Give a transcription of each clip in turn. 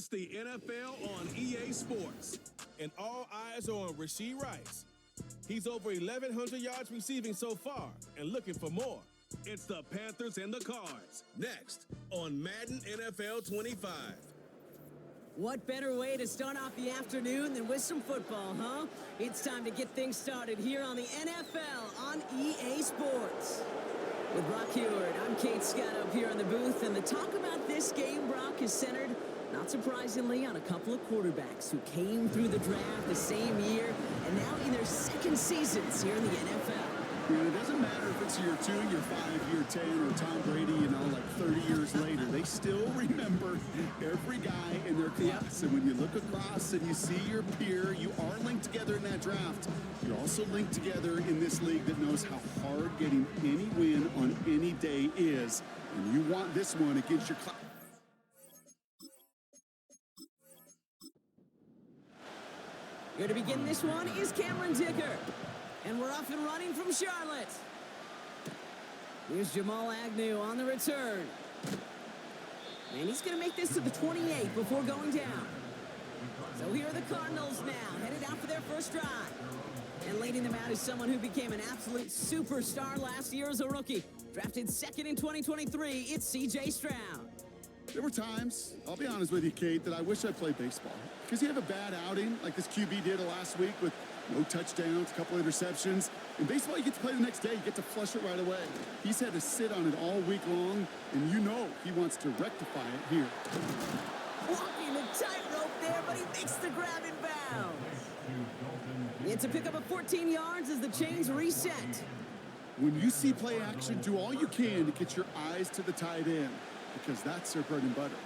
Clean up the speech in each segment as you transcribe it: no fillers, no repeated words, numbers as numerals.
It's the NFL on EA Sports. And all eyes are on Rashee Rice. He's over 1,100 yards receiving so far and looking for more. It's the Panthers and the Cards. Next on Madden NFL 25. What better way to start off the afternoon than with some football, huh? It's time to get things started here on the NFL on EA Sports. With Brock Heward, I'm Kate Scott up here in the booth, and the talk about this game, Brock, is centered, not surprisingly, on a couple of quarterbacks who came through the draft the same year and now in their second seasons here in the NFL. You know, it doesn't matter if it's year 2, year 5, year 10, or Tom Brady, like 30 years later. They still remember every guy in their class. And when you look across and you see your peer, you are linked together in that draft. You're also linked together in this league that knows how hard getting any win on any day is. And you want this one against your class. Here to begin this one is Cameron Dicker. And we're off and running from Charlotte. Here's Jamal Agnew on the return. And he's going to make this to the 28 before going down. So here are the Cardinals now, headed out for their first drive. And leading them out is someone who became an absolute superstar last year as a rookie. Drafted second in 2023, it's C.J. Stroud. There were times, I'll be honest with you, Kate, that I wish I played baseball. Because you have a bad outing, like this QB did last week with no touchdowns, a couple interceptions. In baseball, you get to play the next day. You get to flush it right away. He's had to sit on it all week long, and you know he wants to rectify it here. Walking the tightrope there, but he makes the grab in bounds. It's a pickup of 14 yards as the chains reset. When you see play action, do all you can to get your eyes to the tight end, because that's their bread and butter.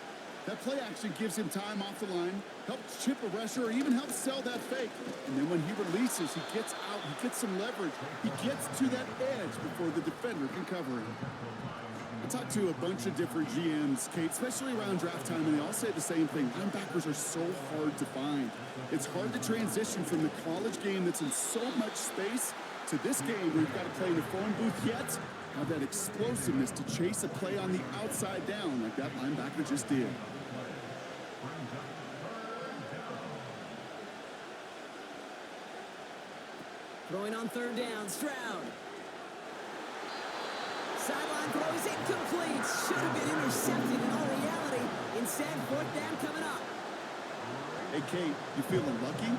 That play action gives him time off the line, helps chip a rusher, or even helps sell that fake. And then when he releases, he gets out, he gets some leverage. He gets to that edge before the defender can cover him. I talked to a bunch of different GMs, Kate, especially around draft time, and they all say the same thing. Linebackers are so hard to find. It's hard to transition from the college game that's in so much space to this game where you've got to play in a phone booth yet have that explosiveness to chase a play on the outside down like that linebacker just did. Throwing on third down, Stroud. Sideline throw is incomplete. Should have been intercepted in all reality. Instead, fourth down coming up. Hey, Kate, you feeling lucky?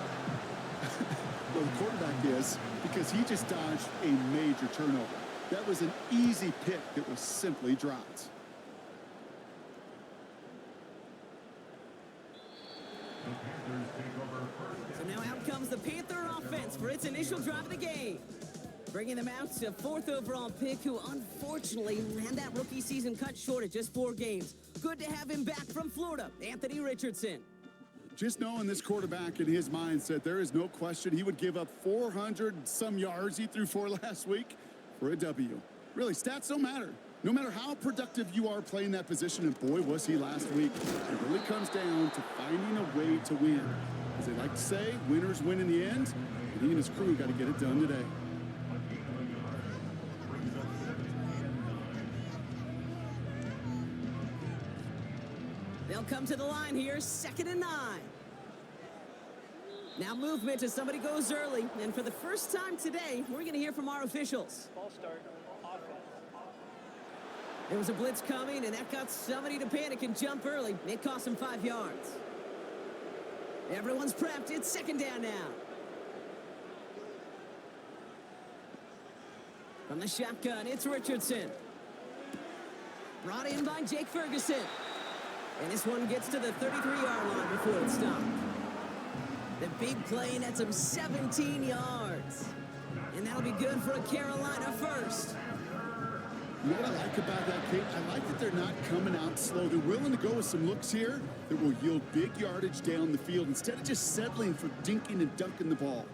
Well, the quarterback is, because he just dodged a major turnover. That was an easy pick that was simply dropped. So now out comes the Panther offense for its initial drive of the game. Bringing them out to 4th overall pick, who unfortunately had that rookie season cut short at just 4 games. Good to have him back from Florida, Anthony Richardson. Just knowing this quarterback in his mindset, there is no question he would give up 400-some yards he threw for last week for a W. Really, stats don't matter. No matter how productive you are playing that position, and boy, was he last week, it really comes down to finding a way to win. As they like to say, winners win in the end, and he and his crew got to get it done today. They'll come to the line here, 2nd and 9. Now movement as somebody goes early, and for the first time today, we're going to hear from our officials. Ball start, offense. There was a blitz coming, and that got somebody to panic and jump early. It cost him 5 yards. Everyone's prepped. It's 2nd down now. From the shotgun, it's Richardson. Brought in by Jake Ferguson. And this one gets to the 33-yard line before it's stopped. The big play nets him 17 yards. And that'll be good for a Carolina first. You know what I like about that, Kate? I like that they're not coming out slow. They're willing to go with some looks here that will yield big yardage down the field instead of just settling for dinking and dunking the ball.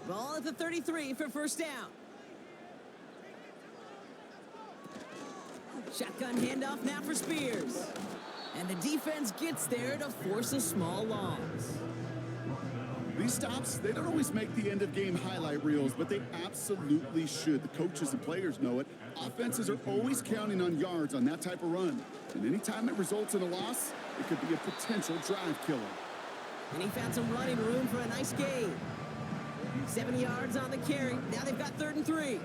Ball at the 33 for first down. Shotgun handoff now for And the defense gets there to force a small loss. These stops, they don't always make the end-of-game highlight reels, but they absolutely should. The coaches and players know it. Offenses are always counting on yards on that type of run. And anytime it results in a loss, it could be a potential drive killer. And he found some running room for a nice gain. 7 yards on the carry. Now they've got 3rd and 3.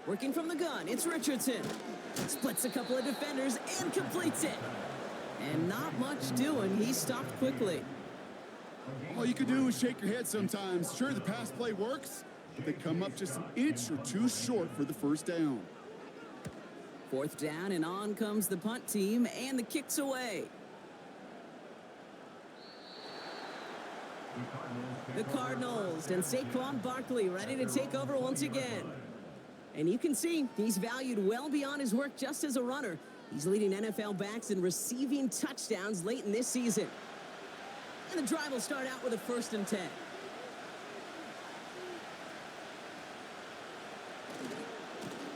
Working from the gun, it's Richardson. Splits a couple of defenders and completes it. And not much doing. He stopped quickly. All you can do is shake your head sometimes. Sure, the pass play works, but they come up just an inch or two short for the first down. 4th down, and on comes the punt team, and the kick's away. The Cardinals and Saquon Barkley ready to take over once again. And you can see he's valued well beyond his work just as a runner. He's leading NFL backs in receiving touchdowns late in this season. And the drive will start out with a 1st and 10.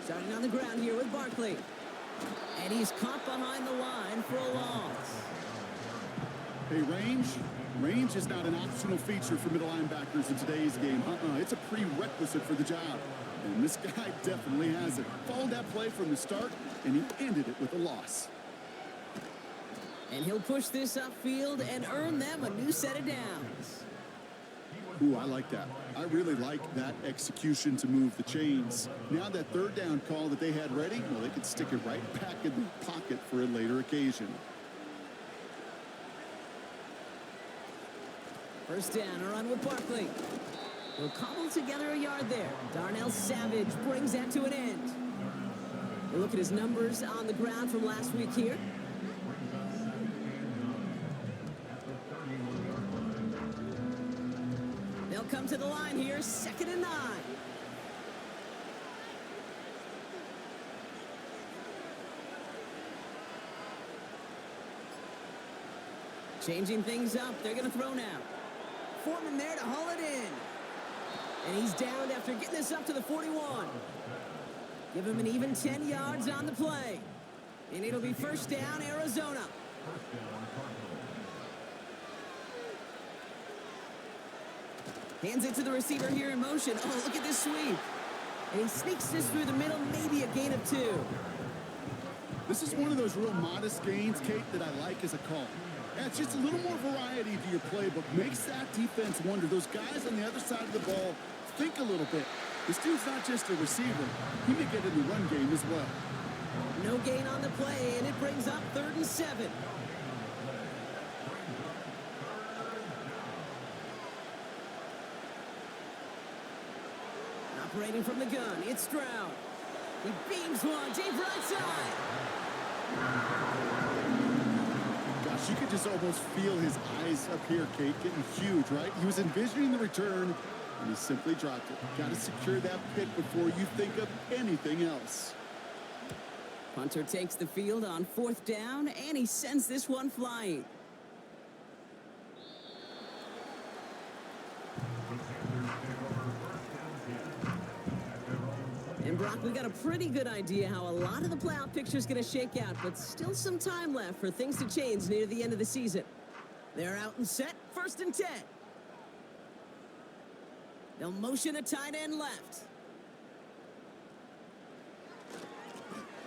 Starting on the ground here with Barkley. And he's caught behind the line for a loss. Hey, range is not an optional feature for middle linebackers in today's game. It's a prerequisite for the job. And this guy definitely has it. Followed that play from the start, and he ended it with a loss. And he'll push this upfield and earn them a new set of downs. Ooh, I like that. I really like that execution to move the chains. Now that 3rd down call that they had ready, well, they could stick it right back in the pocket for a later occasion. 1st down, a run with Barkley. He'll cobble together a yard there. Darnell Savage brings that to an end. We'll look at his numbers on the ground from last week here. They'll come to the line here, 2nd and 9. Changing things up, they're going to throw now. Foreman there to haul it in. And he's downed after getting this up to the 41. Give him an even 10 yards on the play. And it'll be 1st down, Arizona. Hands it to the receiver here in motion. Oh, look at this sweep. And he sneaks this through the middle, maybe a gain of 2. This is one of those real modest gains, Kate, that I like as a call. Yeah, it's just a little more variety to your playbook. Makes that defense wonder. Those guys on the other side of the ball think a little bit. This dude's not just a receiver. He may get in the run game as well. No gain on the play, and it brings up 3rd and 7. Operating from the gun, it's Stroud. He beams one, deep right side. Gosh, you could just almost feel his eyes up here, Kate, getting huge, right? He was envisioning the return, and he simply dropped it. Got to secure that pick before you think of anything else. Punter takes the field on 4th down, and he sends this one flying. And Brock, we got a pretty good idea how a lot of the playoff picture is going to shake out, but still some time left for things to change near the end of the season. They're out and set, 1st and 10. They'll motion a tight end left.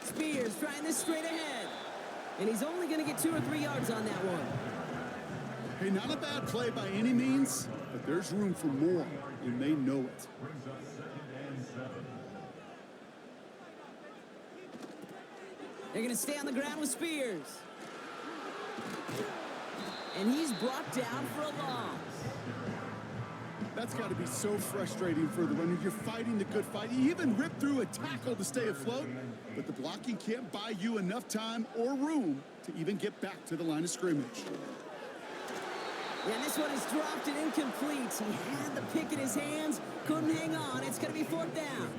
Spears trying this straight ahead. And he's only going to get 2 or 3 yards on that one. Hey, not a bad play by any means, but there's room for more, and they know it. They're going to stay on the ground with Spears. And he's brought down for a loss. That's got to be so frustrating for the runner. You're fighting the good fight. You even rip through a tackle to stay afloat, but the blocking can't buy you enough time or room to even get back to the line of scrimmage. And this one is dropped and incomplete. He had the pick in his hands, couldn't hang on. It's going to be 4th down.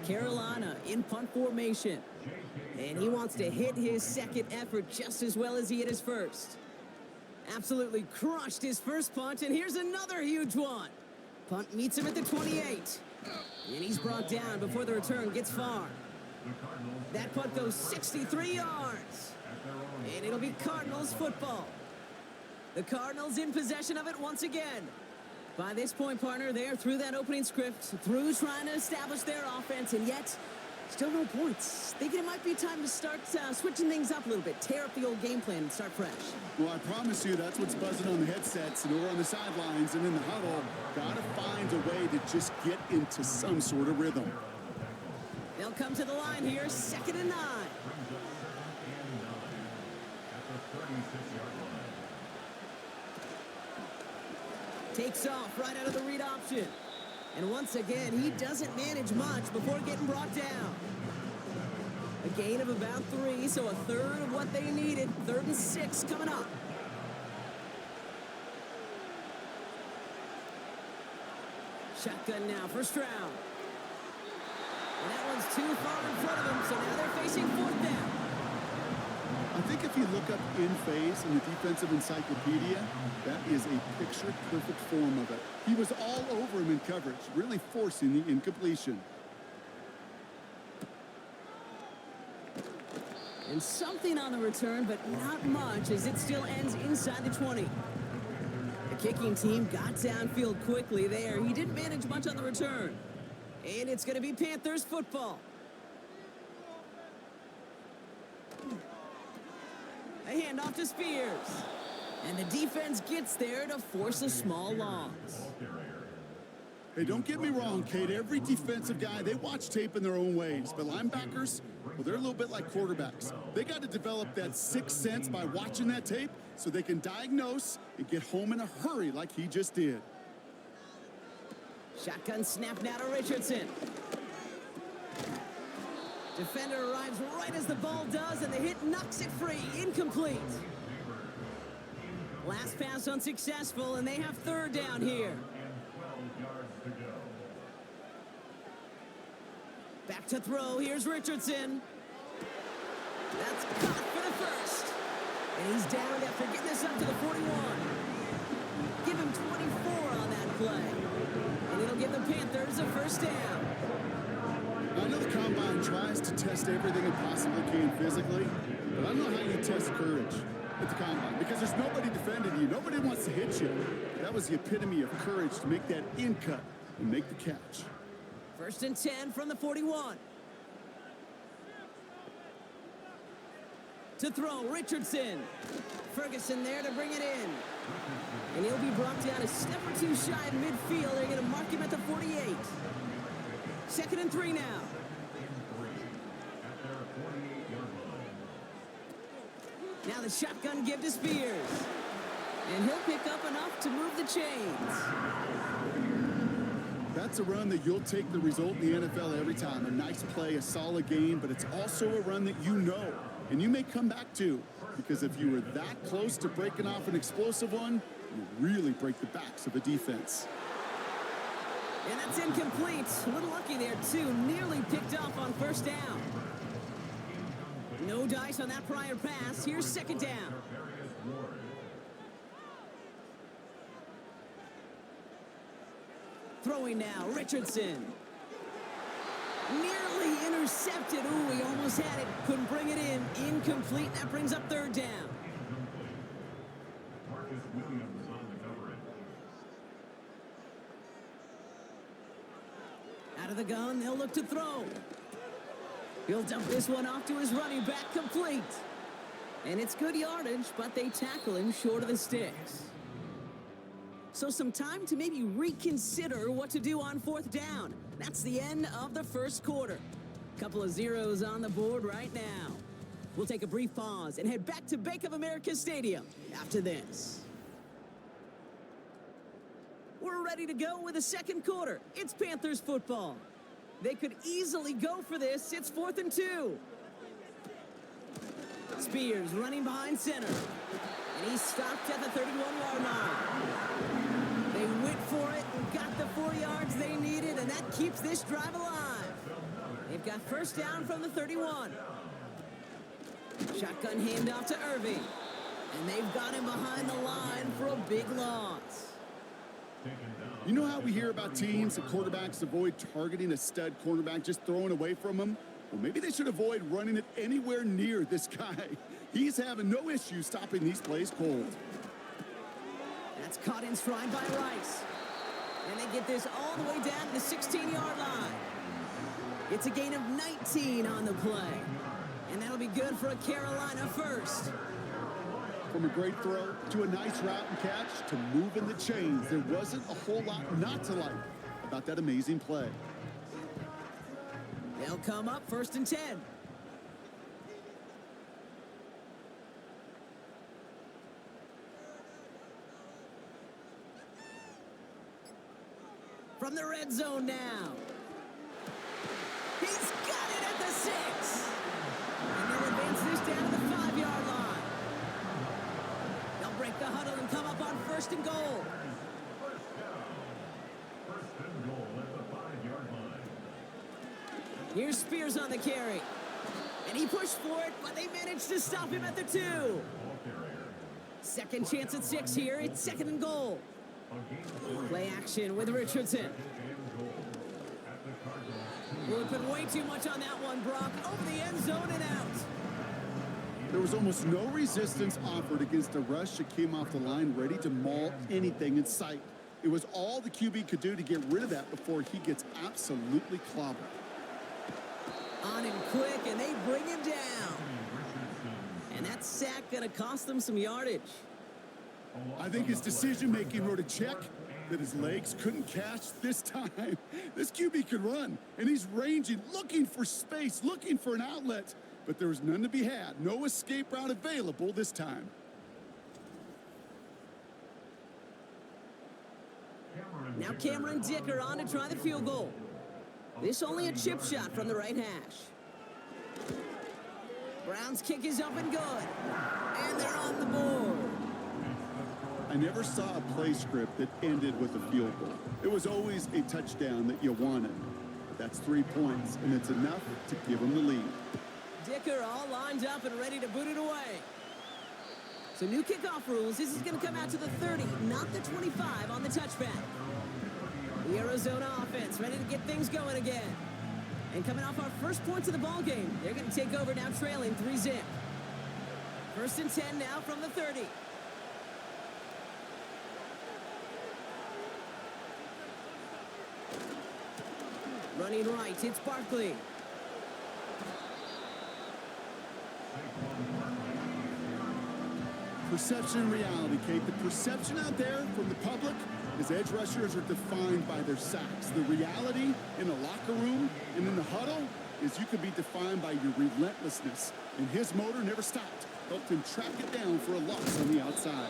Carolina in punt formation. And he wants to hit his 2nd effort just as well as he hit his 1st. Absolutely crushed his 1st punt, and here's another huge one. Punt meets him at the 28. And he's brought down before the return gets far. That punt goes 63 yards. And it'll be Cardinals football. The Cardinals in possession of it once again. By this point, partner, they're through that opening script, through trying to establish their offense, and yet still no points. Thinking it might be time to start switching things up a little bit, tear up the old game plan and start fresh. Well, I promise you that's what's buzzing on the headsets and over on the sidelines and in the huddle. Gotta find a way to just get into some sort of rhythm. They'll come to the line here, 2nd and 9. Takes off right out of the read option. And once again, he doesn't manage much before getting brought down. A gain of about 3, so a third of what they needed. 3rd and 6 coming up. Shotgun now, first round. And that one's too far in front of him, so now they're facing 4th down. I think if you look up in phase in the defensive encyclopedia, that is a picture-perfect form of it. He was all over him in coverage, really forcing the incompletion. And something on the return, but not much, as it still ends inside the 20. The kicking team got downfield quickly there. He didn't manage much on the return. And it's going to be Panthers football. A handoff to Spears. And the defense gets there to force a small loss. Hey, don't get me wrong, Kate. Every defensive guy, they watch tape in their own ways. But linebackers, well, they're a little bit like quarterbacks. They got to develop that sixth sense by watching that tape so they can diagnose and get home in a hurry like he just did. Shotgun snap now to Richardson. Defender arrives right as the ball does, and the hit knocks it free. Incomplete. Last pass unsuccessful, and they have 3rd down here. Back to throw. Here's Richardson. That's caught for the first. And he's down after getting this up to the 41. Give him 24 on that play. And it'll give the Panthers a first down. I know the Combine tries to test everything it possibly can physically, but I don't know how you test courage at the Combine because there's nobody defending you. Nobody wants to hit you. That was the epitome of courage to make that in cut and make the catch. 1st and 10 from the 41. To throw, Richardson. Ferguson there to bring it in. And he'll be brought down a step or two shy of midfield. They're going to mark him at the 48. 2nd and 3 now. Now the shotgun give to Spears. And he'll pick up enough to move the chains. That's a run that you'll take the result in the NFL every time. A nice play, a solid game, but it's also a run that you know, and you may come back to, because if you were that close to breaking off an explosive one, you really break the backs of a defense. And that's incomplete. A little lucky there, too. Nearly picked off on 1st down. No dice on that prior pass. Here's 2nd down. Throwing now, Richardson. Nearly intercepted. Ooh, he almost had it. Couldn't bring it in. Incomplete. That brings up 3rd down. Out of the gun, they'll look to throw. He'll dump this one off to his running back, complete. And it's good yardage, but they tackle him short of the sticks. So some time to maybe reconsider what to do on 4th down. That's the end of the 1st quarter. Couple of zeros on the board right now. We'll take a brief pause and head back to Bank of America Stadium after this. We're ready to go with the 2nd quarter. It's Panthers football. They could easily go for this. It's 4th and 2. Spears running behind center. And he's stopped at the 31-yard line. They went for it and got the 4 yards they needed, and that keeps this drive alive. They've got 1st down from the 31. Shotgun handoff to Irving. And they've got him behind the line for a big loss. You know how we hear about teams and quarterbacks avoid targeting a stud cornerback, just throwing away from him? Well, maybe they should avoid running it anywhere near this guy. He's having no issue stopping these plays cold. That's caught in stride by Rice. And they get this all the way down to the 16-yard line. It's a gain of 19 on the play. And that'll be good for a Carolina first. From a great throw to a nice route and catch to moving the chains, there wasn't a whole lot not to like about that amazing play. They'll come up 1st and 10. From the red zone now. He's got it at the 6. And they'll advance this down to the 5-yard line. They'll break the huddle and come up on 1st and goal. Here's Spears on the carry. And he pushed for it, but they managed to stop him at the 2. Second chance at 6 here. It's 2nd and goal. Play action with Richardson. We'll put way too much on that one, Brock. Over the end zone and out. There was almost no resistance offered against a rush that came off the line ready to maul anything in sight. It was all the QB could do to get rid of that before he gets absolutely clobbered. On him quick, and they bring him down. And that sack going to cost them some yardage. I think his decision-making wrote a check that his legs couldn't catch this time. This QB could run, and he's ranging, looking for space, looking for an outlet. But there was none to be had. No escape route available this time. Now Cameron Dicker on to try the field goal. This only a chip shot from the right hash. Brown's kick is up and good. And they're on the board. I never saw a play script that ended with a field goal. It was always a touchdown that you wanted. But that's 3 points, and it's enough to give them the lead. Dicker all lined up and ready to boot it away. So new kickoff rules. This is going to come out to the 30, not the 25 on the touchback. The Arizona offense ready to get things going again. And coming off our first points of the ball game, they're going to take over now trailing 3-zip. 1st and 10 now from the 30. Running right, it's Barkley. Perception and reality, Kate. The perception out there from the public is edge rushers are defined by their sacks. The reality in the locker room and in the huddle is you can be defined by your relentlessness. And his motor never stopped. Helped him track it down for a loss on the outside.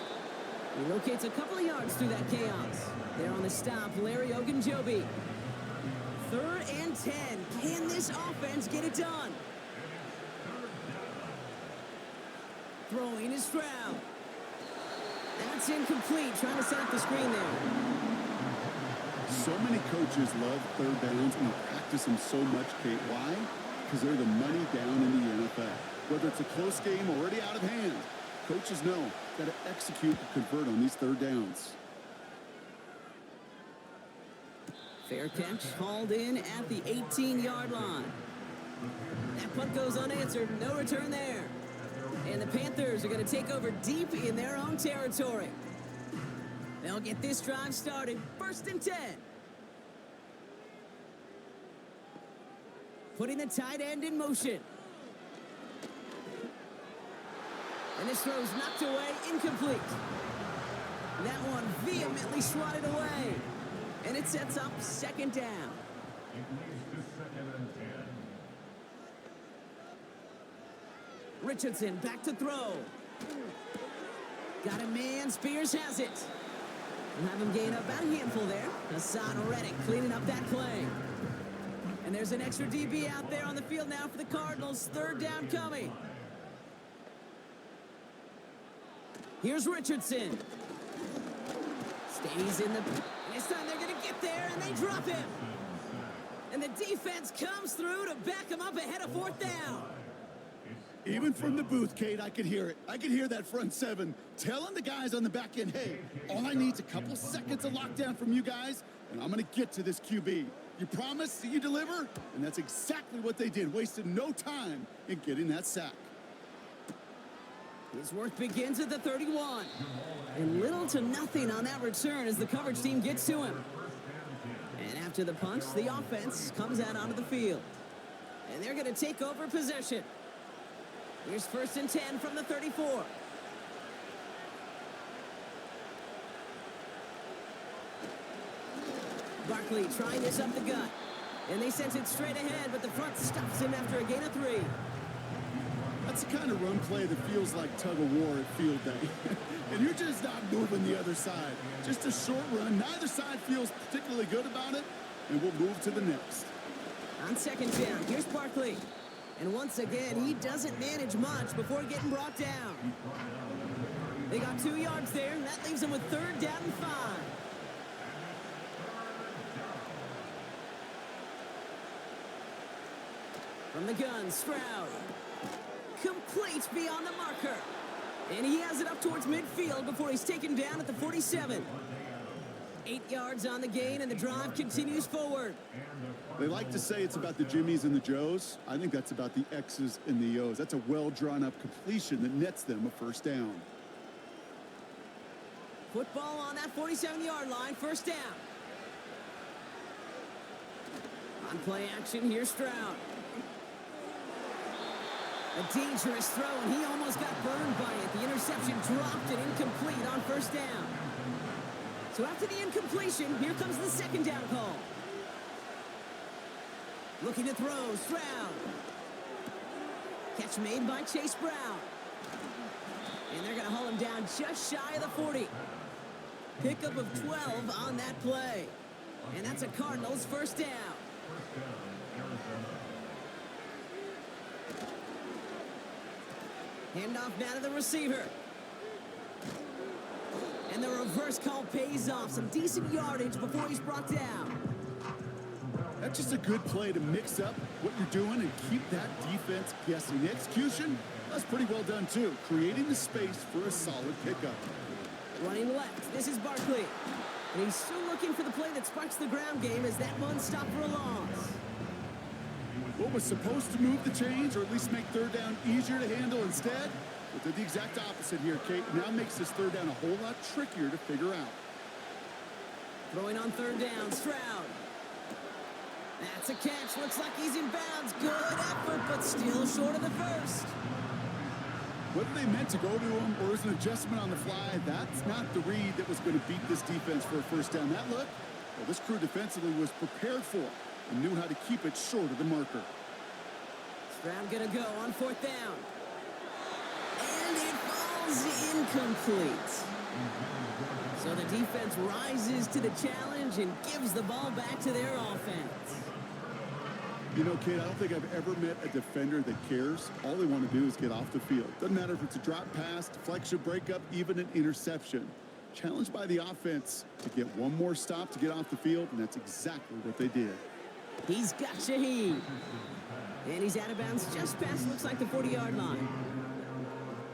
He locates a couple of yards through that chaos. There on the stop, Larry Ogunjobi. 3rd and 10. Can this offense get it done? Throwing is Stroud. That's incomplete. Trying to set up the screen there. So many coaches love third downs and practice them so much, Kate. Why? Because they're the money down in the NFL. Whether it's a close game already out of hand, coaches know got to execute and convert on these third downs. Fair catch, hauled in at the 18-yard line. That punt goes unanswered. No return there. And the Panthers are going to take over deep in their own territory. They'll get this drive started. 1st and 10. Putting the tight end in motion. And this throw's knocked away, incomplete. That one vehemently swatted away. And it sets up 2nd down. It leads to 2nd and 10. Richardson back to throw. Got a man. Spears has it. We'll have him gain about a handful there. Hassan Reddick cleaning up that play. And there's an extra DB out there on the field now for the Cardinals. 3rd down coming. Here's Richardson. Stays in the... And this time they're going to get there, and they drop him. And the defense comes through to back him up ahead of 4th down. Even from the booth, Kate, I could hear it. I could hear that front 7 telling the guys on the back end, hey, all I need is a couple seconds of lockdown from you guys, and I'm going to get to this QB. You promise, you deliver, and that's exactly what they did, wasted no time in getting that sack. His work begins at the 31. And little to nothing on that return as the coverage team gets to him. And after the punch, the offense comes out onto the field. And they're going to take over possession. Here's 1st and 10 from the 34. Barkley trying this up the gut. And they sent it straight ahead, but the front stops him after a gain of 3. That's the kind of run play that feels like tug-of-war at field day. And you're just not moving the other side. Just a short run. Neither side feels particularly good about it, and we'll move to the next. On 2nd down, here's Barkley. And once again, he doesn't manage much before getting brought down. They got 2 yards there, and that leaves them with 3rd down and 5. From the gun, Stroud. Complete beyond the marker. And he has it up towards midfield before he's taken down at the 47. 8 yards on the gain, and the drive continues forward. They like to say it's about the Jimmies and the Joes. I think that's about the X's and the O's. That's a well-drawn-up completion that nets them a 1st down. Football on that 47-yard line, 1st down. On play action, here's Stroud. A dangerous throw, and he almost got burned by it. The interception dropped and incomplete on 1st down. So after the incompletion, here comes the 2nd down call. Looking to throw, Stroud. Catch made by Chase Brown. And they're going to haul him down just shy of the 40. Pickup of 12 on that play. And that's a Cardinals 1st down. Handoff now to the receiver. And the reverse call pays off. Some decent yardage before he's brought down. That's just a good play to mix up what you're doing and keep that defense guessing. The execution, that's pretty well done too. Creating the space for a solid pickup. Running left, this is Barkley. And he's still looking for the play that sparks the ground game as that one stopped for a loss. What was supposed to move the chains or at least make 3rd down easier to handle instead? But did the exact opposite here, Kate. Now makes this 3rd down a whole lot trickier to figure out. Throwing on 3rd down, Stroud. That's a catch. Looks like he's in bounds. Good effort, but still short of the 1st. Whether they meant to go to him or is an adjustment on the fly, that's not the read that was going to beat this defense for a 1st down. That look, well, this crew defensively was prepared for and knew how to keep it short of the marker. Stroud gonna go on 4th down. And it falls incomplete. So the defense rises to the challenge and gives the ball back to their offense. You know, Kate, I don't think I've ever met a defender that cares. All they want to do is get off the field. Doesn't matter if it's a drop pass, deflection, breakup, even an interception. Challenged by the offense to get one more stop to get off the field, and that's exactly what they did. He's got Shaheed. And he's out of bounds just past, looks like, the 40-yard line.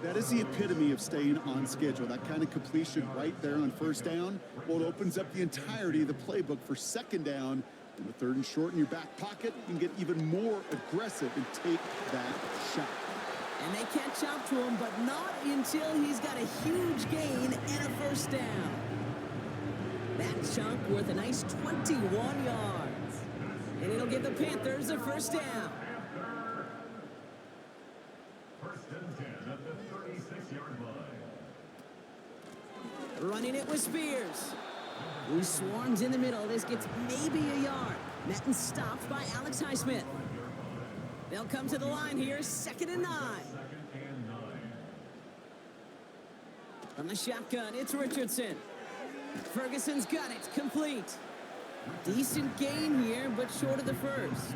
That is the epitome of staying on schedule. That kind of completion right there on 1st down. Well, it opens up the entirety of the playbook for 2nd down. And the 3rd and short in your back pocket, you can get even more aggressive and take that shot. And they catch up to him, but not until he's got a huge gain and a 1st down. That chunk worth a nice 21 yards. And it'll give the Panthers a 1st down. 1st and 10 at the 36-yard line. Running it with Spears. Who swarms in the middle. This gets maybe a yard. Met and stopped by Alex Highsmith. They'll come to the line here, 2nd and 9. From the shotgun, it's Richardson. Ferguson's got it, complete. Decent gain here, but short of the 1st.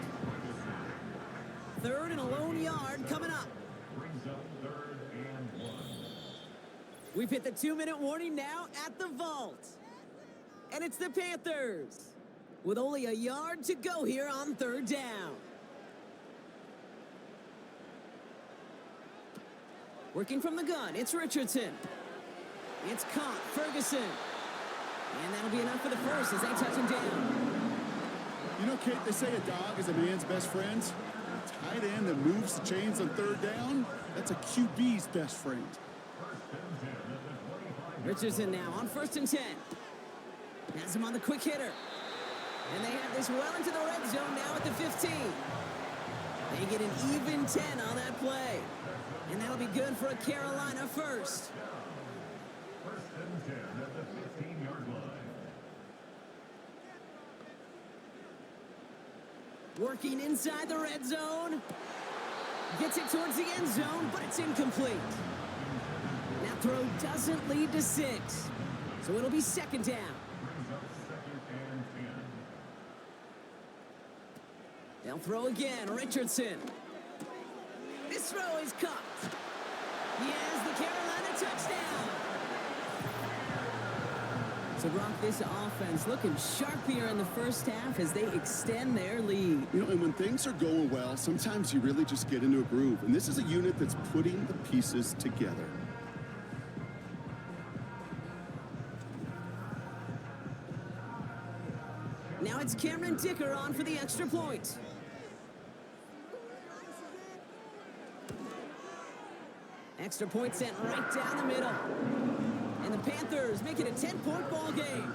3rd and a lone yard coming up. Brings up 3rd and 1. We've hit the 2-minute warning now at the vault. And it's the Panthers with only a yard to go here on 3rd down. Working from the gun, it's Richardson. It's caught, Ferguson. And that'll be enough for the 1st as they touch him down. You know, Kate, they say a dog is a man's best friend. A tight end that moves the chains on third down, that's a QB's best friend. Richardson now on 1st and 10. Has him on the quick hitter. And they have this well into the red zone now at the 15. They get an even 10 on that play. And that'll be good for a Carolina first. 1st and 10 at the 15-yard line. Working inside the red zone. Gets it towards the end zone, but it's incomplete. That throw doesn't lead to 6. So it'll be 2nd down. Brings up 2nd and 10. They'll throw again. Richardson. This throw is caught. He has the Carolina touchdown. So, Brock, this offense looking sharp here in the first half as they extend their lead. You know, and when things are going well, sometimes you really just get into a groove. And this is a unit that's putting the pieces together. Now it's Cameron Dicker on for the extra point. Extra point sent right down the middle. And the Panthers make it a 10-point ball game.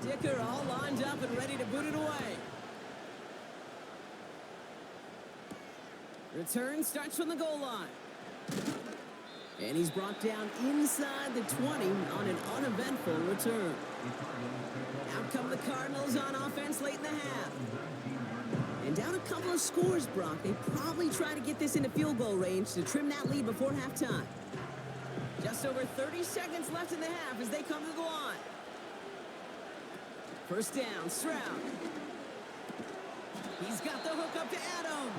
Dicker all lined up and ready to boot it away. Return starts from the goal line. And he's brought down inside the 20 on an uneventful return. Out come the Cardinals on offense late in the half. And down a couple of scores, Brock. They probably try to get this into field goal range to trim that lead before halftime. Just over 30 seconds left in the half as they come to the line. First down, Stroud. He's got the hook up to Adams.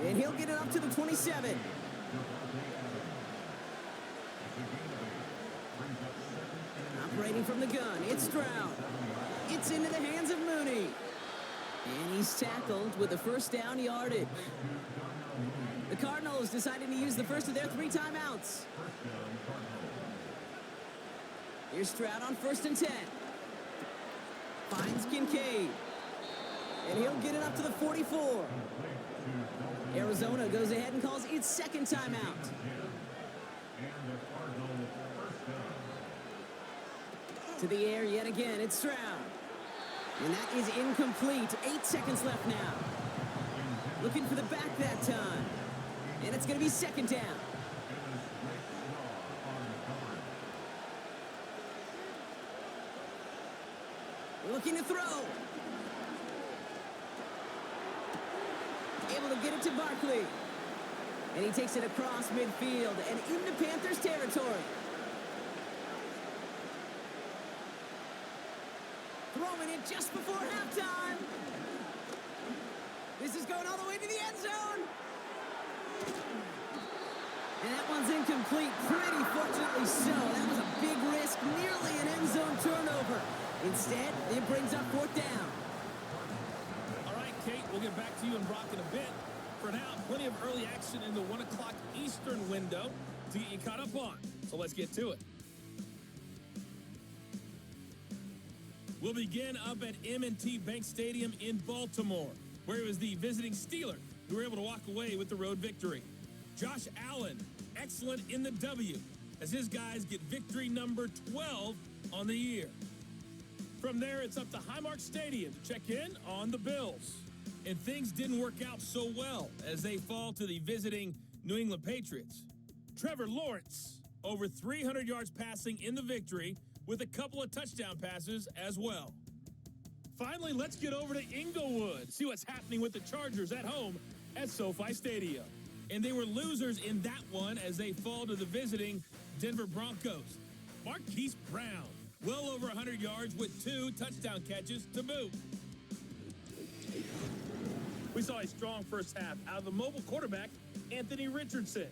And he'll get it up to the 27. Operating from the gun, it's Stroud. It's into the hands of Mooney. And he's tackled with a first down yardage. The Cardinals deciding to use the first of their 3 timeouts. Here's Stroud on 1st and 10. Finds Kincaid. And he'll get it up to the 44. Arizona goes ahead and calls its 2nd timeout. To the air yet again, it's Stroud. And that is incomplete. 8 seconds left now. Looking for the back that time. And it's going to be 2nd down. Looking to throw. Able to get it to Barkley. And he takes it across midfield and into Panthers territory. Throwing it just before halftime. This is going all the way to the end zone. And that one's incomplete, pretty fortunately so. That was a big risk, nearly an end zone turnover. Instead, it brings up 4th down. All right, Kate, we'll get back to you and Brock in a bit. For now, plenty of early action in the 1 o'clock Eastern window to get you caught up on. So let's get to it. We'll begin up at M&T Bank Stadium in Baltimore, where it was the visiting Steelers who were able to walk away with the road victory. Josh Allen, excellent in the W, as his guys get victory number 12 on the year. From there, it's up to Highmark Stadium to check in on the Bills. And things didn't work out so well as they fall to the visiting New England Patriots. Trevor Lawrence, over 300 yards passing in the victory, with a couple of touchdown passes as well. Finally, let's get over to Inglewood, see what's happening with the Chargers at home at SoFi Stadium. And they were losers in that one as they fall to the visiting Denver Broncos. Marquise Brown, well over 100 yards with 2 touchdown catches to boot. We saw a strong first half out of the mobile quarterback, Anthony Richardson.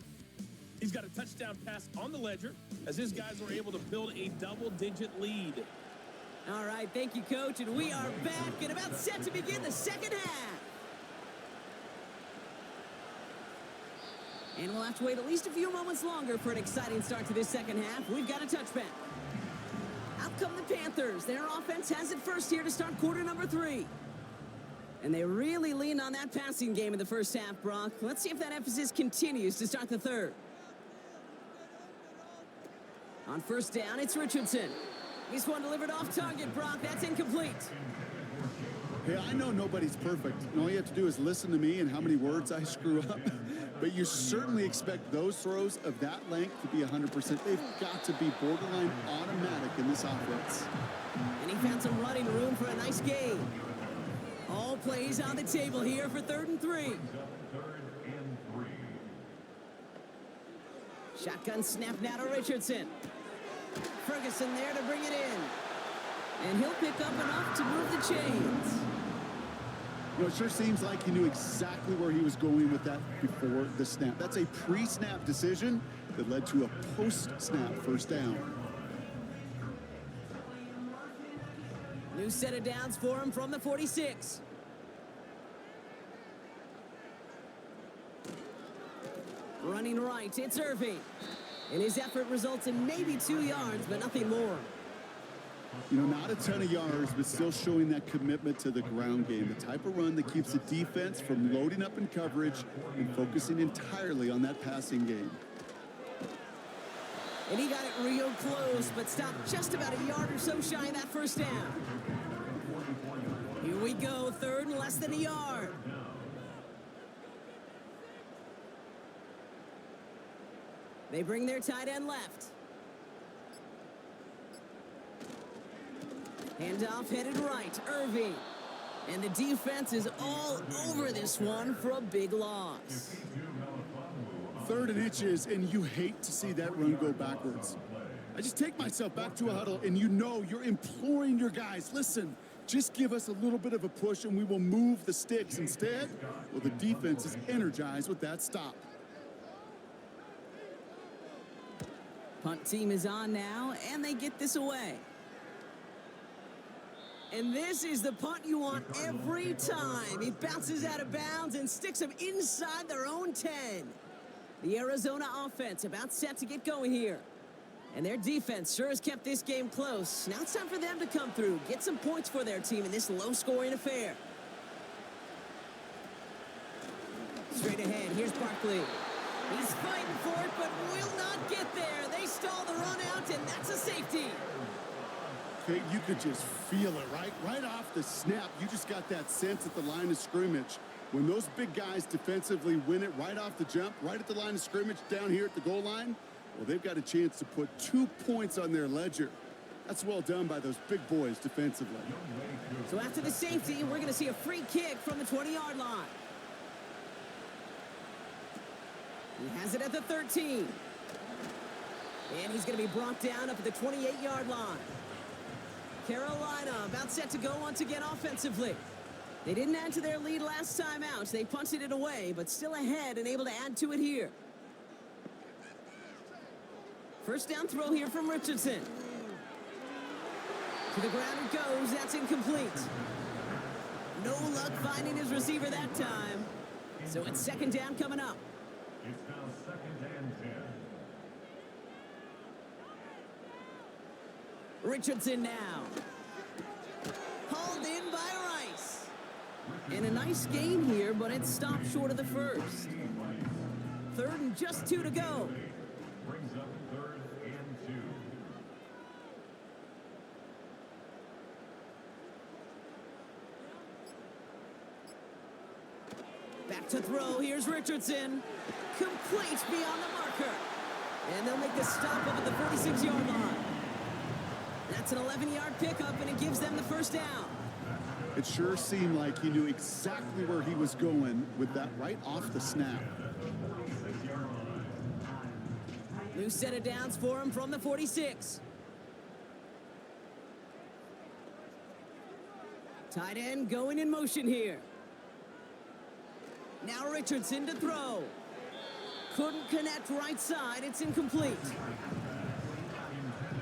He's got a touchdown pass on the ledger as his guys were able to build a double-digit lead. All right, thank you, Coach. And we are back and about set to begin the second half. And we'll have to wait at least a few moments longer for an exciting start to this second half. We've got a touchback. Out come the Panthers. Their offense has it first here to start quarter number 3. And they really leaned on that passing game in the first half, Brock. Let's see if that emphasis continues to start the third. On first down, it's Richardson. This one delivered off target, Brock. That's incomplete. Hey, I know nobody's perfect, and all you have to do is listen to me and how many words I screw up. But you certainly expect those throws of that length to be 100%. They've got to be borderline automatic in this offense. And he found some running room for a nice gain. All plays on the table here for 3rd and 3. Shotgun snap now to Richardson. Ferguson there to bring it in. And he'll pick up enough to move the chains. You know, it sure seems like he knew exactly where he was going with that before the snap. That's a pre-snap decision that led to a post-snap first down. New set of downs for him from the 46. Running right, it's Irving. And his effort results in maybe 2 yards, but nothing more. You know, not a ton of yards, but still showing that commitment to the ground game. The type of run that keeps the defense from loading up in coverage and focusing entirely on that passing game. And he got it real close, but stopped just about a yard or so shy of that first down. Here we go, 3rd and less than a yard. They bring their tight end left. Handoff headed right, Irving. And the defense is all over this one for a big loss. 3rd and inches, and you hate to see that run go backwards. I just take myself back to a huddle, and you know you're imploring your guys, listen, just give us a little bit of a push, and we will move the sticks. Instead, well, the defense is energized with that stop. Punt team is on now, and they get this away. And this is the punt you want every time. It bounces out of bounds and sticks them inside their own 10. The Arizona offense about set to get going here. And their defense sure has kept this game close. Now it's time for them to come through, get some points for their team in this low-scoring affair. Straight ahead, here's Barkley. He's fighting for it, but will not get there. They stall the run out, and that's a safety. Okay, you could just feel it, right? Right off the snap, you just got that sense at the line of scrimmage. When those big guys defensively win it right off the jump, right at the line of scrimmage down here at the goal line, well, they've got a chance to put 2 points on their ledger. That's well done by those big boys defensively. So after the safety, we're going to see a free kick from the 20-yard line. He has it at the 13. And he's going to be brought down up at the 28-yard line. Carolina about set to go once again offensively. They didn't add to their lead last time out. They punted it away, but still ahead and able to add to it here. First down throw here from Richardson. To the ground it goes. That's incomplete. No luck finding his receiver that time. So it's 2nd down coming up. It's now 2nd and 10. Richardson now. Hauled in by Rice. And a nice gain here, but it stopped short of the first. 3rd and just 2 to go. Brings up 3rd and 2. Back to throw. Here's Richardson. Complete beyond the marker. And they'll make the stop up at the 46-yard line. That's an 11-yard pickup, and it gives them the first down. It sure seemed like he knew exactly where he was going with that right off the snap. New set of downs for him from the 46. Tight end going in motion here. Now Richardson to throw. Couldn't connect right side. It's incomplete.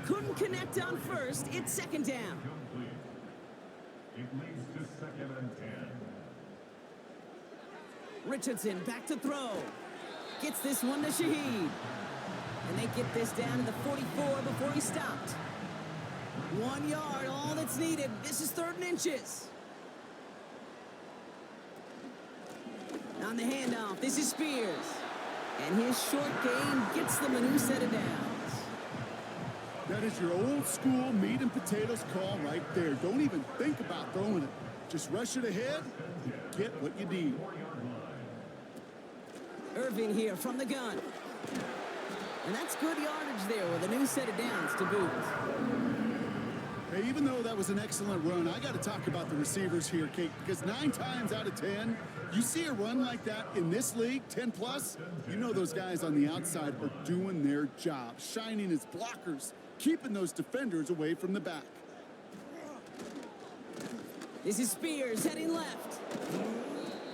Couldn't connect on first. It's 2nd down. It leads to 2nd and 10. Richardson back to throw. Gets this one to Shaheed. And they get this down to the 44 before he stopped. 1 yard, all that's needed. This is 3rd and inches. On the handoff, this is Spears. And his short gain gets them a new set of downs. That is your old school meat and potatoes call right there. Don't even think about throwing it. Just rush it ahead and get what you need. Irving here from the gun. And that's good yardage there with a new set of downs to boot. Hey, even though that was an excellent run, I got to talk about the receivers here, Kate, because 9 times out of 10, you see a run like that in this league, 10 plus, you know those guys on the outside are doing their job, shining as blockers, keeping those defenders away from the back. This is Spears heading left.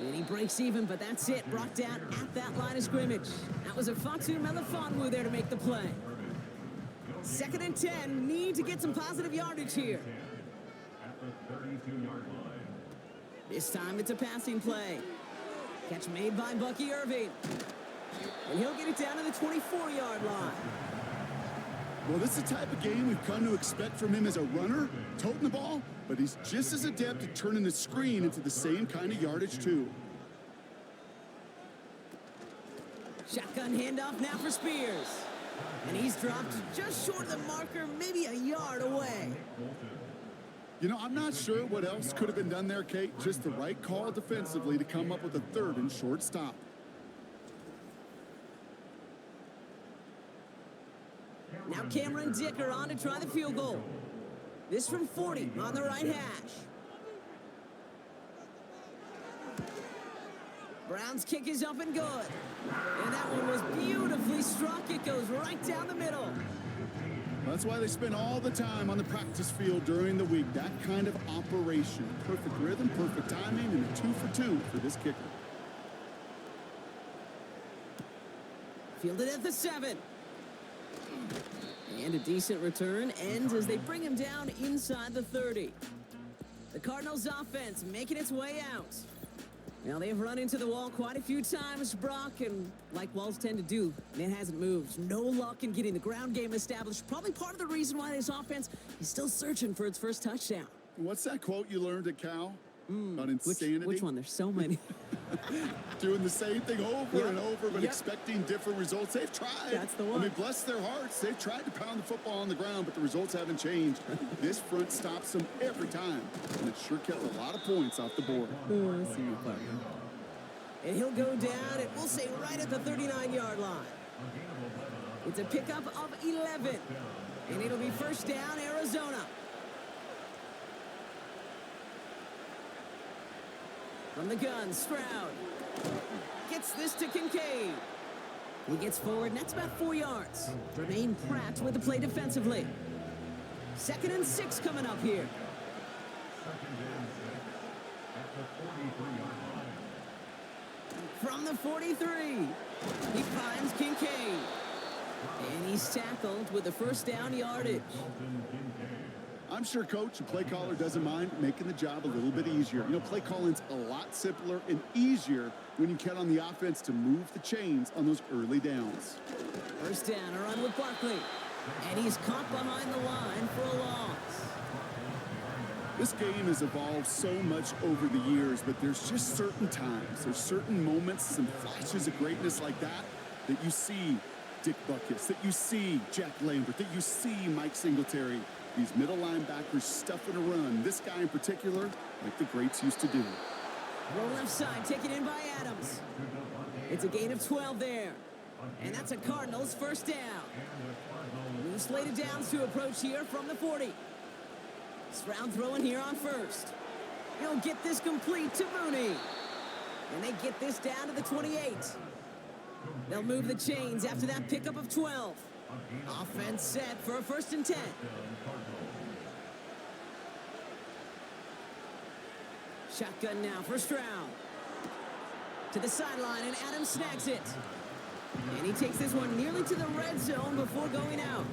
And he breaks even, but that's it. Brought down at that line of scrimmage. That was a Fatu Melifonwu there to make the play. 2nd and 10. Need to get some positive yardage here. At the 32-yard line. This time it's a passing play. Catch made by Bucky Irving. And he'll get it down to the 24-yard line. Well, this is the type of game we've come to expect from him as a runner, toting the ball, but he's just as adept at turning the screen into the same kind of yardage, too. Shotgun handoff now for Spears. And he's dropped just short of the marker, maybe a yard away. You know, I'm not sure what else could have been done there, Kate. Just the right call defensively to come up with a 3rd and short stop. Now Cameron Dicker on to try the field goal. This from 40 on the right hash. Brown's kick is up and good. And that one was beautifully struck. It goes right down the middle. That's why they spend all the time on the practice field during the week. That kind of operation. Perfect rhythm, perfect timing, and a 2 for 2 for this kicker. Fielded at the 7. And a decent return ends as they bring him down inside the 30. The Cardinals offense making its way out. Now they've run into the wall quite a few times, Brock, and like walls tend to do, it hasn't moved. No luck in getting the ground game established. Probably part of the reason why this offense is still searching for its first touchdown. What's that quote you learned at Cal? About insanity? Which one? There's so many. Doing the same thing over and over, but Yep. expecting different results. They've tried. That's the one. I mean, bless their hearts. They've tried to pound the football on the ground, but the results haven't changed. This front stops them every time, and it sure kept a lot of points off the board. And he'll go down, and we'll say right at the 39-yard line. It's a pickup of 11, and it'll be first down, Arizona. From the gun, Stroud gets this to Kincaid. He gets forward, and that's about 4 yards. Jermaine Pratt with the play defensively. 2nd and 6 coming up here. From the 43, he finds Kincaid. And he's tackled with the first down yardage. I'm sure Coach, the play caller, doesn't mind making the job a little bit easier. You know, play calling's a lot simpler and easier when you count on the offense to move the chains on those early downs. First down, a run with Barkley. And he's caught behind the line for a loss. This game has evolved so much over the years, but there's just certain times, there's certain moments, some flashes of greatness like that you see Dick Butkus, that you see Jack Lambert, that you see Mike Singletary. These middle linebackers stuffing a run. This guy in particular, like the greats used to do. Roll left side, taken in by Adams. It's a gain of 12 there. And that's a Cardinals first down. New slated downs to approach here from the 40. Stroud throwing here on first. He'll get this complete to Mooney. And they get this down to the 28. They'll move the chains after that pickup of 12. Offense set for a 1st and 10. Shotgun now for Stroud. To the sideline, and Adams snags it. And he takes this one nearly to the red zone before going out.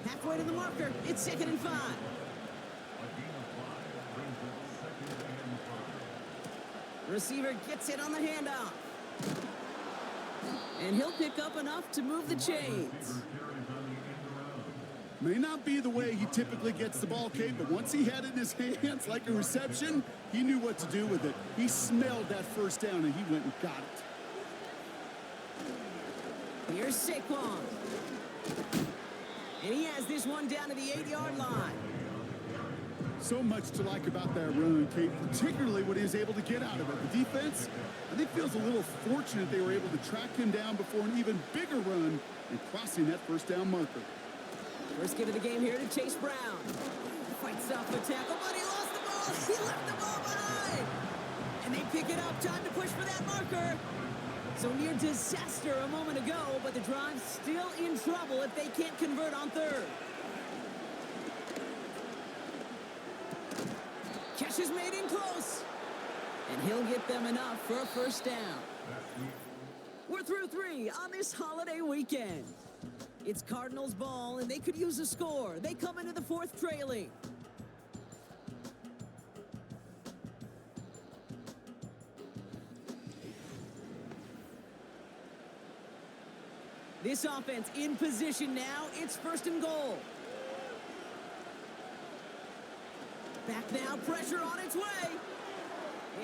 Halfway to the marker, it's 2nd and 5. Receiver gets it on the handoff. And he'll pick up enough to move the chains. May not be the way he typically gets the ball, Kate, but once he had it in his hands like a reception, he knew what to do with it. He smelled that first down, and he went and got it. Here's Saquon. And he has this one down to the 8-yard line. So much to like about that run, Kate, particularly what he was able to get out of it. The defense, I think, feels a little fortunate they were able to track him down before an even bigger run and crossing that first down marker. First give of the game here to Chase Brown. Fights off the tackle, but he lost the ball. He left the ball behind. And they pick it up. Time to push for that marker. So near disaster a moment ago, but the drive's still in trouble if they can't convert on third. Catch is made in close. And he'll get them enough for a first down. We're through 3 on this holiday weekend. It's Cardinals ball, and they could use a score. They come into the 4th trailing. This offense in position now. It's 1st and goal. Back now, pressure on its way.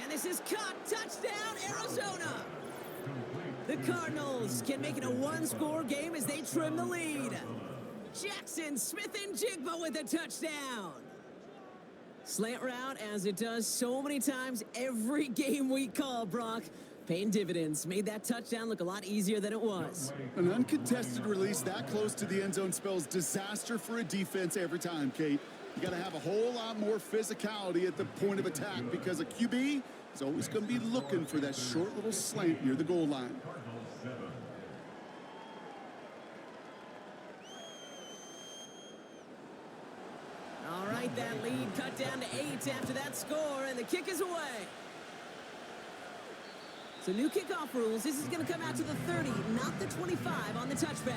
And this is cut. Touchdown, Arizona. The Cardinals can make it a 1-score game as they trim the lead. Jackson, Smith, and Jigba with a touchdown. Slant route, as it does so many times every game we call, Brock. Paying dividends. Made that touchdown look a lot easier than it was. An uncontested release that close to the end zone spells disaster for a defense every time, Kate. You got to have a whole lot more physicality at the point of attack because a QB is always going to be looking for that short little slant near the goal line. All right, that lead cut down to 8 after that score, and the kick is away. So new kickoff rules. This is going to come out to the 30, not the 25 on the touchback.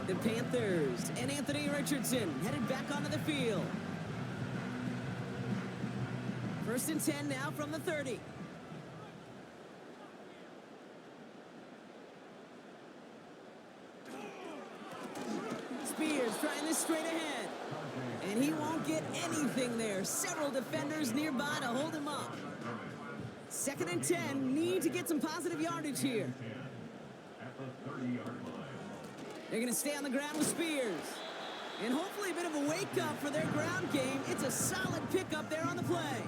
The Panthers and Anthony Richardson headed back onto the field. 1st and 10 now from the 30. Spears trying this straight ahead. And he won't get anything there. Several defenders nearby to hold him up. 2nd and 10. Need to get some positive yardage here. They're going to stay on the ground with Spears. And hopefully a bit of a wake-up for their ground game. It's a solid pickup there on the play.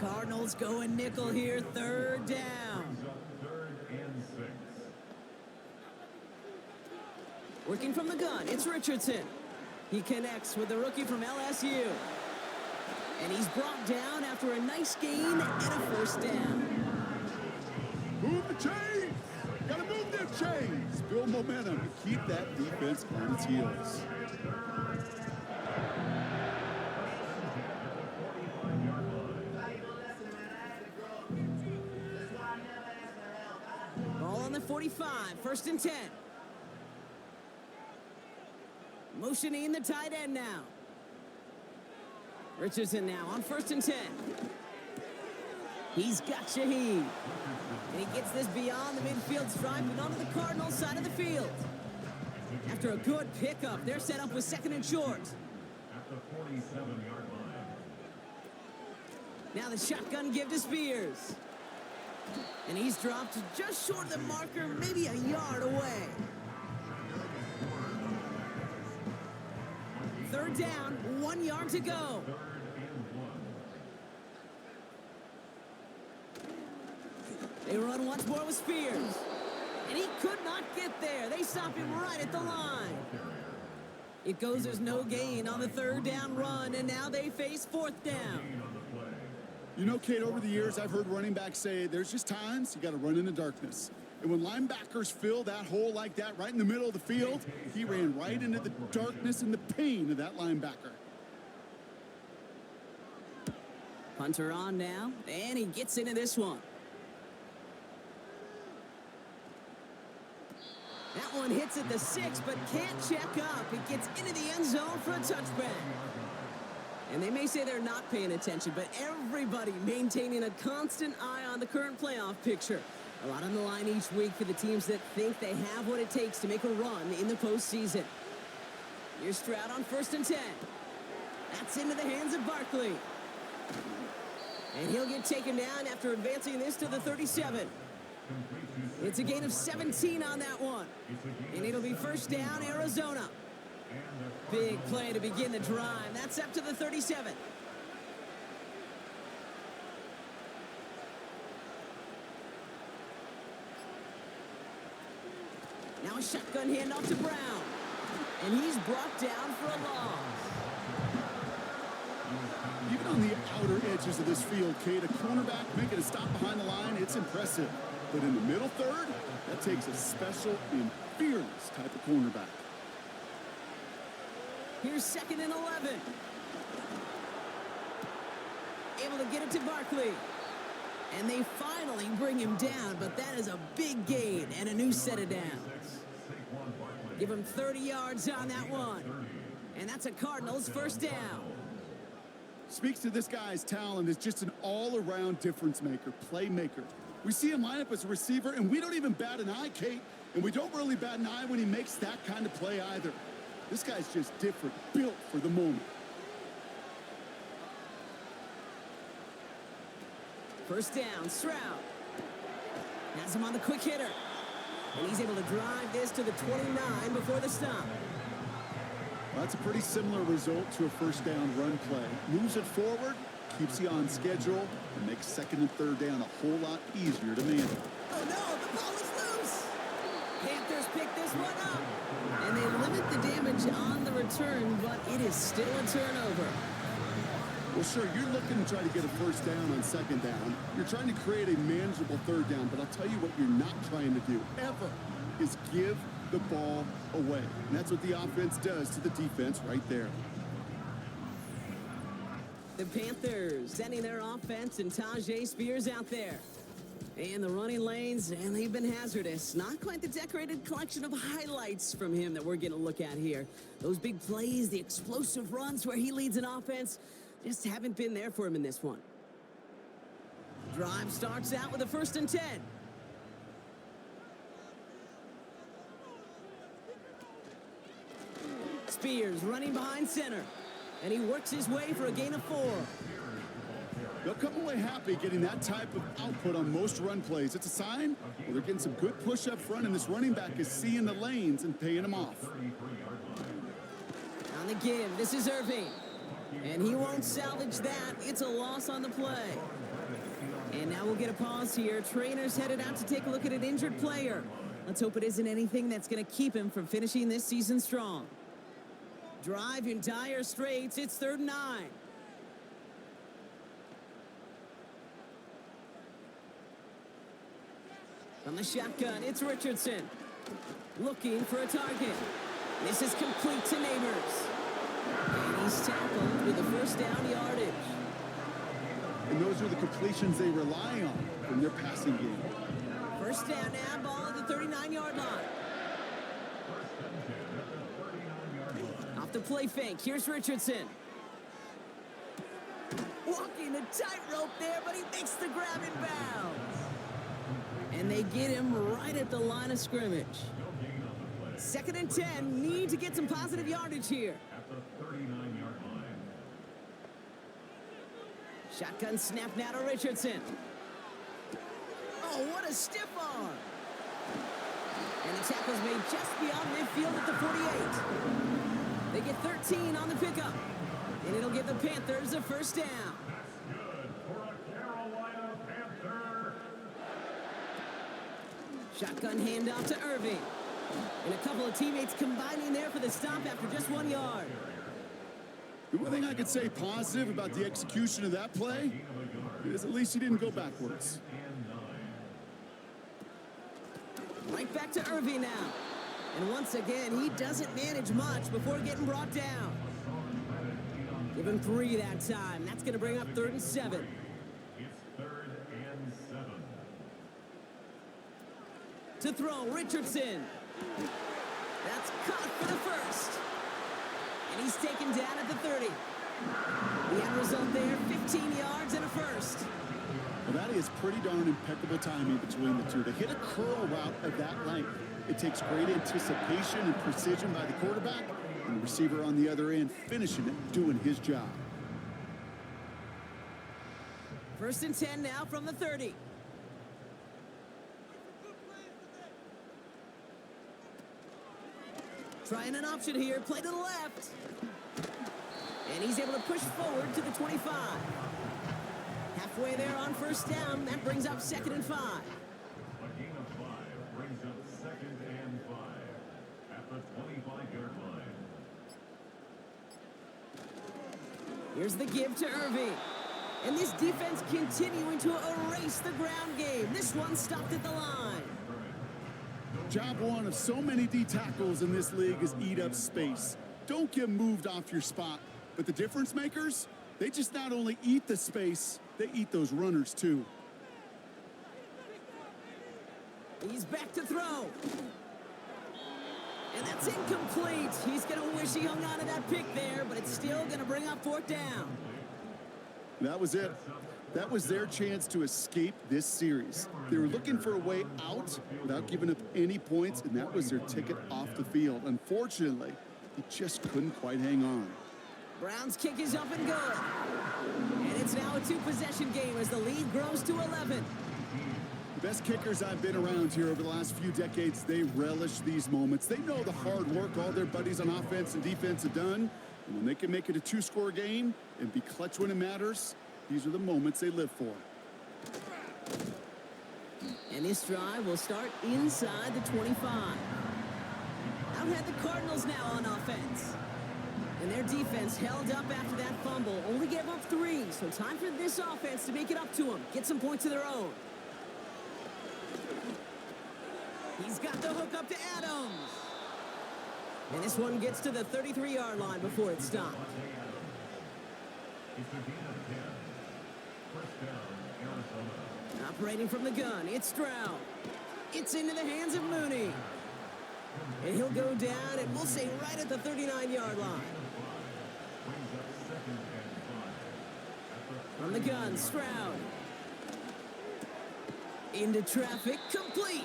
Cardinals going nickel here, 3rd down. Working from the gun, it's Richardson. He connects with the rookie from LSU. And he's brought down after a nice gain and a first down. Move the chains! Gotta move them chains! Build momentum to keep that defense on its heels. Ball on the 45, 1st and 10. Motioning the tight end now. Richardson now on 1st and 10. He's got Shaheed. And he gets this beyond the midfield stripe and onto the Cardinals side of the field. After a good pickup, they're set up with 2nd and short. At the 47-yard line. Now the shotgun give to Spears. And he's dropped just short of the marker, maybe a yard away. 3rd down, 1 yard to go. They run once more with Spears. And he could not get there. They stop him right at the line. It goes, there's no gain on the 3rd down run, and now they face 4th down. You know, Kate, over the years, I've heard running backs say there's just times you got to run in the darkness. And when linebackers fill that hole like that right in the middle of the field, he ran right into the darkness and the pain of that linebacker. Punter on now, and he gets into this one. That one hits at the 6, but can't check up. It gets into the end zone for a touchback. And they may say they're not paying attention, but everybody maintaining a constant eye on the current playoff picture. A lot on the line each week for the teams that think they have what it takes to make a run in the postseason. Here's Stroud on 1st and 10. That's into the hands of Barkley. And he'll get taken down after advancing this to the 37. It's a gain of 17 on that one. And it'll be 1st down, Arizona. Big play to begin the drive. That's up to the 37. Now a shotgun handoff to Brown. And he's brought down for a loss. Even on the outer edges of this field, Kate, a cornerback making a stop behind the line, it's impressive. But in the middle third, that takes a special and fearless type of cornerback. Here's 2nd and 11. Able to get it to Barkley. And they finally bring him down, but that is a big gain and a new set of downs. Give him 30 yards on that one. And that's a Cardinals 1st down. Speaks to this guy's talent as just an all-around difference maker, playmaker. We see him line up as a receiver, and we don't even bat an eye, Kate. And we don't really bat an eye when he makes that kind of play either. This guy's just different, built for the moment. 1st down, Stroud. Has him on the quick hitter. And he's able to drive this to the 29 before the stop. Well, that's a pretty similar result to a 1st down run play. Moves it forward, keeps you on schedule, and makes 2nd and 3rd down a whole lot easier to manage. Oh no, the ball is loose. Panthers pick this one up. And they limit the damage on the return, but it is still a turnover. Well, sure, you're looking to try to get a 1st down on 2nd down. You're trying to create a manageable 3rd down, but I'll tell you what you're not trying to do, ever, is give the ball away. And that's what the offense does to the defense right there. The Panthers sending their offense and Tajay Spears out there. And the running lanes, and they've been hazardous. Not quite the decorated collection of highlights from him that we're going to look at here. Those big plays, the explosive runs where he leads an offense, just haven't been there for him in this one. Drive starts out with a 1st and 10. Spears running behind center. And he works his way for a gain of 4. They'll come away happy getting that type of output on most run plays. It's a sign well, they're getting some good push up front, and this running back is seeing the lanes and paying them off. On the give, this is Irving. And he won't salvage that. It's a loss on the play. And now we'll get a pause here. Trainer's headed out to take a look at an injured player. Let's hope it isn't anything that's going to keep him from finishing this season strong. Drive in dire straits. It's 3rd and 9. From the shotgun, it's Richardson. Looking for a target. This is complete to Neighbors. And he's tackled with a 1st down yardage. And those are the completions they rely on from their passing game. 1st down now, ball at the 39-yard line. Off the play fake, here's Richardson. Walking the tightrope there, but he makes the grab in bounds. And they get him right at the line of scrimmage. 2nd and 10, need to get some positive yardage here. Shotgun snap now to Richardson. Oh, what a stiff arm. And the tackle's made just beyond midfield at the 48. They get 13 on the pickup. And it'll give the Panthers a 1st down. Good for a Carolina Panther. Shotgun handoff to Irving. And a couple of teammates combining there for the stop after just 1 yard. The one thing I could say positive about the execution of that play is at least he didn't go backwards. Right back to Irving now. And once again, he doesn't manage much before getting brought down. Give him 3 that time. That's going to bring up 3rd and 7. It's 3rd and 7. To throw, Richardson. That's caught for the 1st. And he's taken down at the 30. The end result there, 15 yards and a first. Well, that is pretty darn impeccable timing between the two. To hit a curl route of that length, it takes great anticipation and precision by the quarterback, and the receiver on the other end finishing it, doing his job. First and 10 now from the 30. Trying an option here, play to the left. And he's able to push forward to the 25. Halfway there on first down, that brings up 2nd and 5. A gain of 5 brings up 2nd and 5 at the 25-yard line. Here's the give to Irving. And this defense continuing to erase the ground game. This one stopped at the line. Job one of so many D tackles in this league is eat up space. Don't get moved off your spot. But the difference makers, they just not only eat the space, they eat those runners too. He's back to throw. And that's incomplete. He's going to wish he hung on to that pick there, but it's still going to bring up 4th down. That was it. That was their chance to escape this series. They were looking for a way out without giving up any points, and that was their ticket off the field. Unfortunately, he just couldn't quite hang on. Brown's kick is up and good. And it's now a 2-possession game as the lead grows to 11. The best kickers I've been around here over the last few decades, they relish these moments. They know the hard work all their buddies on offense and defense have done. And when they can make it a 2-score game and be clutch when it matters, these are the moments they live for. And this drive will start inside the 25. I've had the Cardinals now on offense. And their defense held up after that fumble. Only gave up 3, so time for this offense to make it up to them. Get some points of their own. He's got the hook up to Adams. And this one gets to the 33-yard line before it stopped. It's a gain of 10. First down, Arizona. Operating from the gun, it's Stroud. It's into the hands of Mooney. And he'll go down, and we'll say right at the 39-yard line. From the gun, Stroud. Into traffic, complete.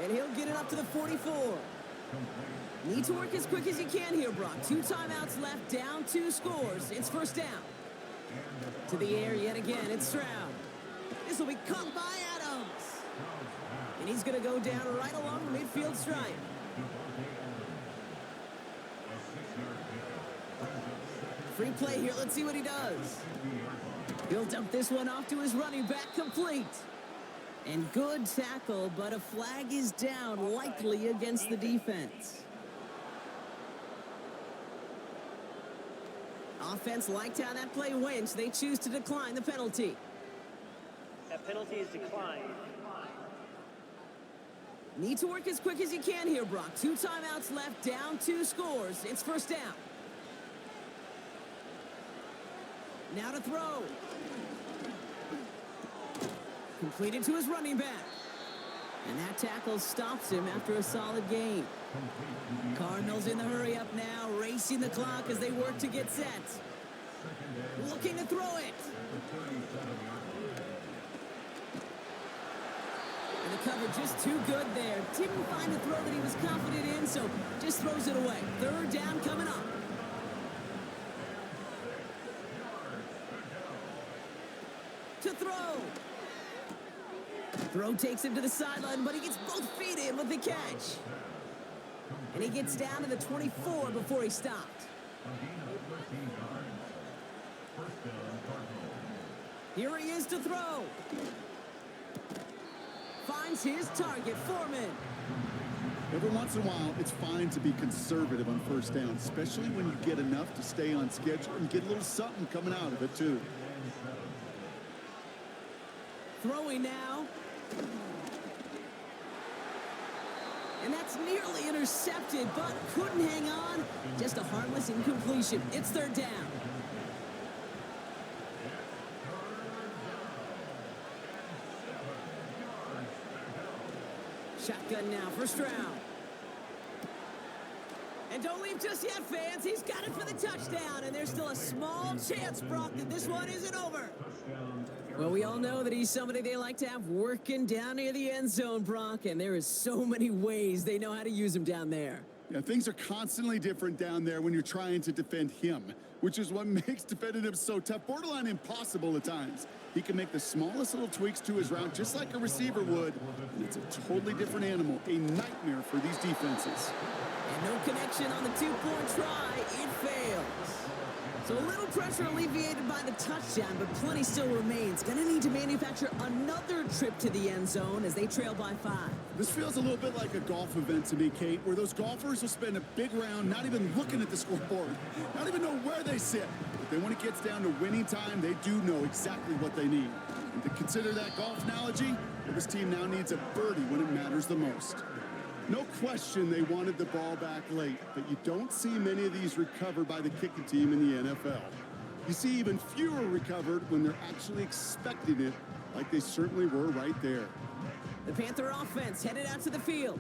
And he'll get it up to the 44. Need to work as quick as you can here, Brock. 2 timeouts left, down 2 scores. It's first down. To the air yet again, it's Stroud. This will be caught by Adams. And he's going to go down right along the midfield stripe. Free play here. Let's see what he does. He'll dump this one off to his running back, complete. And good tackle, but a flag is down, likely against the defense. Offense liked how that play went, so they choose to decline the penalty. That penalty is declined. Need to work as quick as you can here, Brock. 2 timeouts left, down 2 scores. It's first down. Now to throw. Completed to his running back. And that tackle stops him after a solid gain. Cardinals in the hurry up now, racing the clock as they work to get set. Looking to throw it. And the cover just too good there. Didn't find a throw that he was confident in, so just throws it away. 3rd down coming up. To throw. Throw takes him to the sideline, but he gets both feet in with the catch. And he gets down to the 24 before he stopped. Here he is to throw. Finds his target, Foreman. Every once in a while, it's fine to be conservative on first down, especially when you get enough to stay on schedule and get a little something coming out of it, too. Throwing now. And that's nearly intercepted, but couldn't hang on. Just a harmless incompletion. It's 3rd down. Shotgun now for Stroud. And don't leave just yet, fans. He's got it for the touchdown, and there's still a small chance, Brock, that this one isn't over. Well, we all know that he's somebody they like to have working down near the end zone, Brock, and there is so many ways they know how to use him down there. Yeah, things are constantly different down there when you're trying to defend him, which is what makes defending him so tough, borderline impossible at times. He can make the smallest little tweaks to his route just like a receiver would, and it's a totally different animal, a nightmare for these defenses. And no connection on the two-point try. It fails. So a little pressure alleviated by the touchdown, but plenty still remains. Going to need to manufacture another trip to the end zone as they trail by 5. This feels a little bit like a golf event to me, Kate, where those golfers will spend a big round not even looking at the scoreboard, not even know where they sit. But then when it gets down to winning time, they do know exactly what they need. And to consider that golf analogy, this team now needs a birdie when it matters the most. No question they wanted the ball back late, but you don't see many of these recovered by the kicking team in the NFL. You see even fewer recovered when they're actually expecting it, like they certainly were right there. The Panther offense headed out to the field.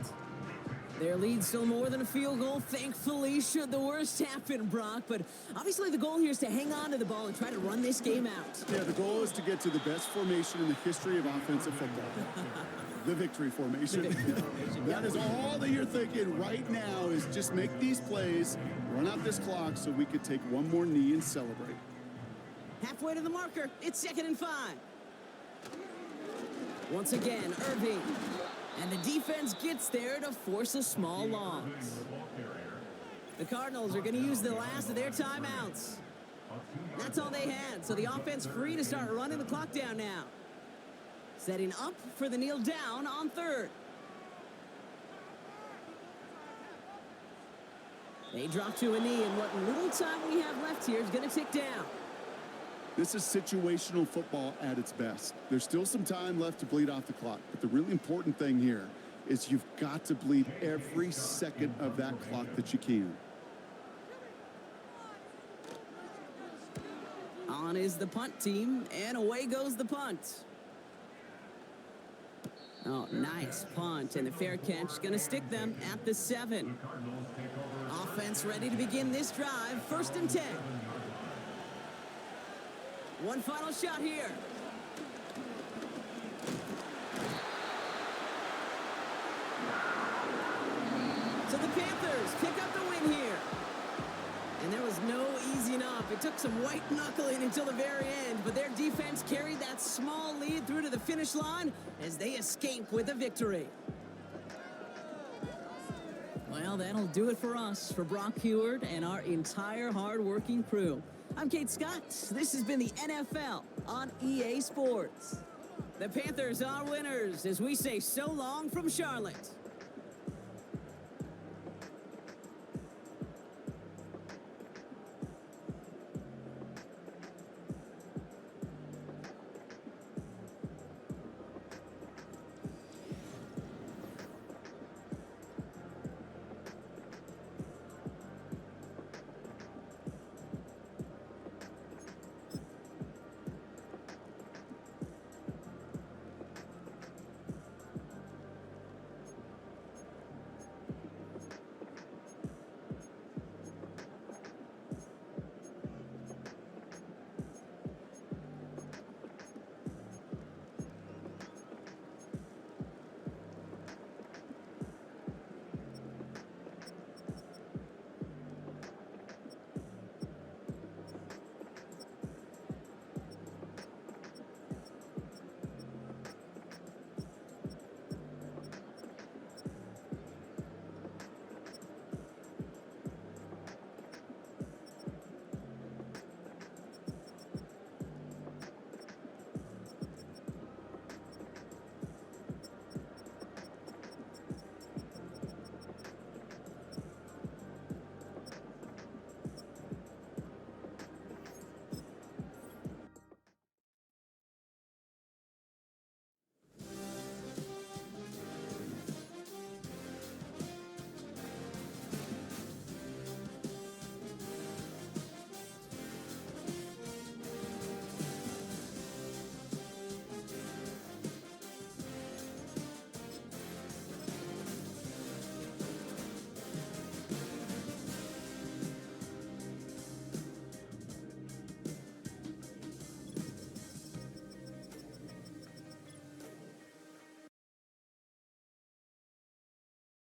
Their lead still more than a field goal, thankfully, should the worst happen, Brock. But obviously the goal here is to hang on to the ball and try to run this game out. Yeah, the goal is to get to the best formation in the history of offensive football. The victory formation. That is all that you're thinking right now is just make these plays, run out this clock so we could take one more knee and celebrate. Halfway to the marker, it's 2nd and 5. Once again, Irving. And the defense gets there to force a small loss. The Cardinals are going to use the last of their timeouts. That's all they had, so the offense free to start running the clock down now. Setting up for the kneel down on 3rd. They drop to a knee, and what little time we have left here is going to tick down. This is situational football at its best. There's still some time left to bleed off the clock, but the really important thing here is you've got to bleed every second of that clock that you can. On is the punt team, and away goes the punt. Oh, nice punt, and the fair catch going to stick them at the 7. Offense ready to begin this drive, 1st and 10. One final shot here. So the Panthers pick up the win here. And there was no easing up. It took some white knuckling until the very end, but their defense carried that small lead through to the finish line as they escape with a victory. Well, that'll do it for us, for Brock Heward and our entire hard-working crew. I'm Kate Scott. This has been the NFL on EA Sports. The Panthers are winners as we say so long from Charlotte.